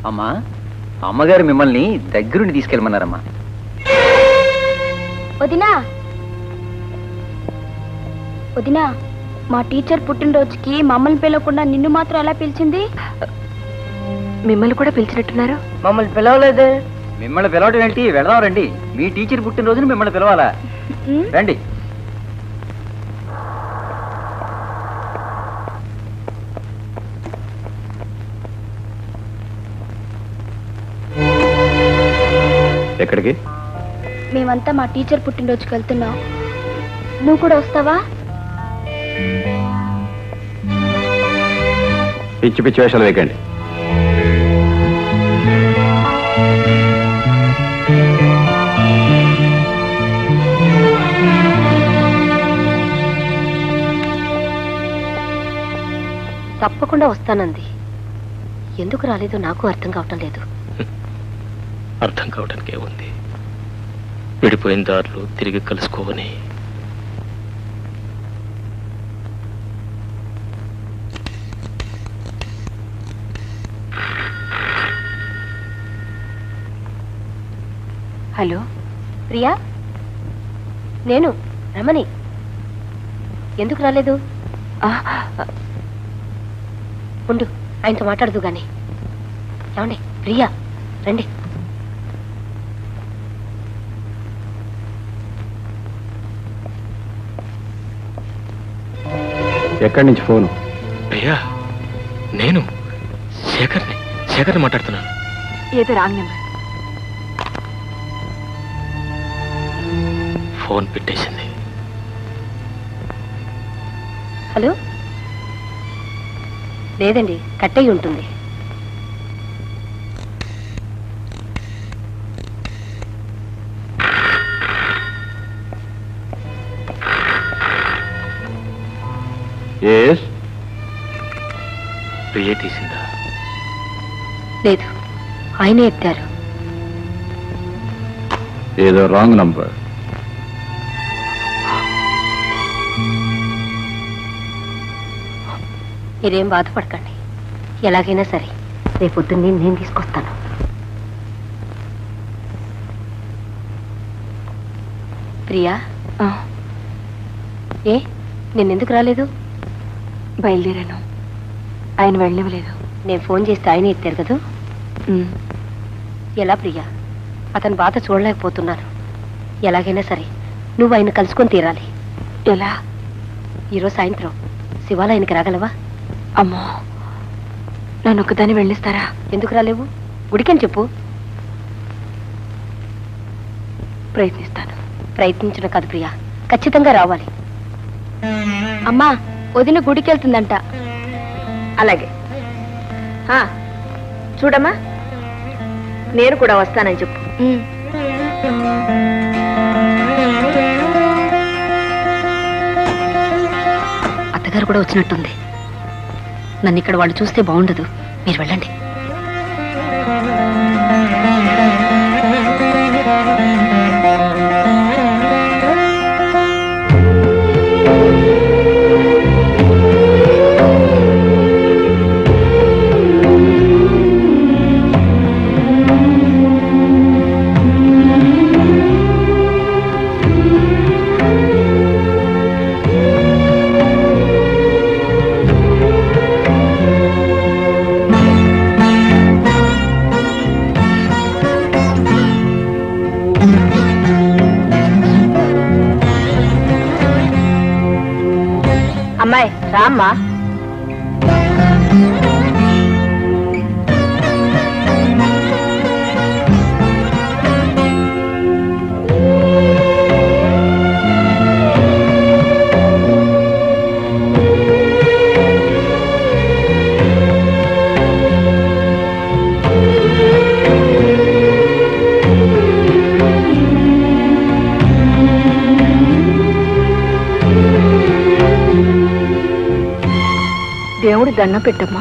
అమ్మా, అమ్మగారు మిమ్మల్ని దగ్గరుండి తీసుకెళ్ళమన్నారమ్మా. వదినా వదినా, మా టీచర్ పుట్టినరోజుకి మమ్మల్ని పిలవకుండా నిన్ను మాత్రం ఎలా పిలిచింది? మిమ్మల్ని కూడా పిలిచినట్టున్నారు. మమ్మల్ని పిలవలేదే. మిమ్మల్ని పిలవడం ఏంటి? వెళదాం రండి. మీ టీచర్ పుట్టినరోజున మిమ్మల్ని పిలవాలా? రండి. ఎక్కడికి? మేమంతా మా టీచర్ పుట్టినరోజుకి వెళ్తున్నాం. నువ్వు కూడా వస్తావా? పిచ్చి పిచ్చి వేషాలు వేయకండి. తప్పకుండా వస్తానంది. ఎందుకు రాలేదో నాకు అర్థం కావటం లేదు. అర్థం కావటానికి ఏముంది? విడిపోయిన దారులు తిరిగి కలుసుకోవని. హలో ప్రియా, నేను రమణి. ఎందుకు రాలేదు? ఉండు, ఆయనతో మాట్లాడదు గాని. ఏమండి ప్రియా, రండి. ఎక్కడి నుంచి ఫోను? ప్రియా, నేను శేఖర్ని మాట్లాడుతున్నాను. ఏదో రాంగ్ నెంబర్. ఫోన్ పెట్టేసింది. హలో, లేదండి, కట్ అయి ఉంటుంది. ప్రియ తీసిందా? లేదు, ఆయనే ఎత్తారు. ఏదో రాంగ్ నంబర్. మీరేం బాధపడకండి. ఎలాగైనా సరే రేపొద్దున్నే నేను తీసుకొస్తాను. ప్రియా, ఏ నేనెందుకు రాలేదు? బయలుదేరాను, ఆయన వెళ్ళనివ్వలేదు. నేను ఫోన్ చేస్తే ఆయన ఎత్తారు కదా. ఎలా ప్రియా? అతని బాధ చూడలేకపోతున్నాను. ఎలాగైనా సరే నువ్వు ఆయన కలుసుకొని తీరాలి. ఎలా? ఈరోజు సాయంత్రం శివాలయానికి రాగలవా? అమ్మో, నన్ను ఒక్కదాన్ని వెళ్ళిస్తారా? ఎందుకు రాలేవు? గుడికని చెప్పు. ప్రయత్నిస్తాను. ప్రయత్నించడం కాదు ప్రియా, ఖచ్చితంగా రావాలి. అమ్మా, వదిన గుడికి వెళ్తుందంట. అలాగే. చూడమ్మా, నేను కూడా వస్తానని చెప్పు. అత్తగారు కూడా వచ్చినట్టుంది. నన్ను ఇక్కడ వాళ్ళు చూస్తే బాగుండదు. మీరు వెళ్ళండి. అమ్మాయి రామ్మా. దేవుడి దండం పెట్టమ్మా.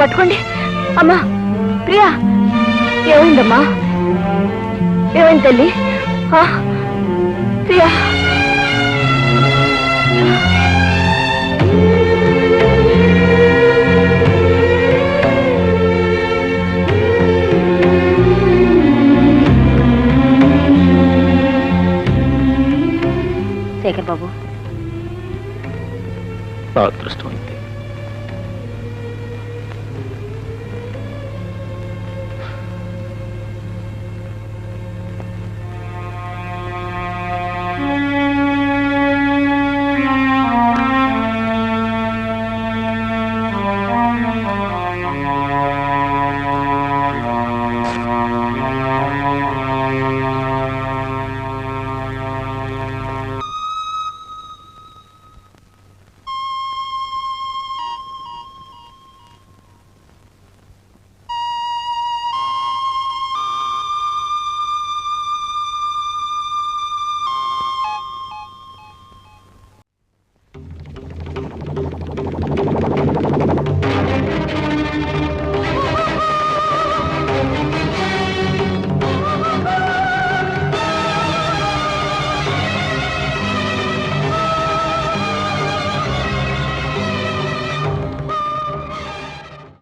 పట్టుకోండి. అమ్మా ప్రియా, ఏమైందమ్మా? ఏమైంది తల్లి? ప్రియా, శేఖర్ బాబు, నా అదృష్టం అంతే.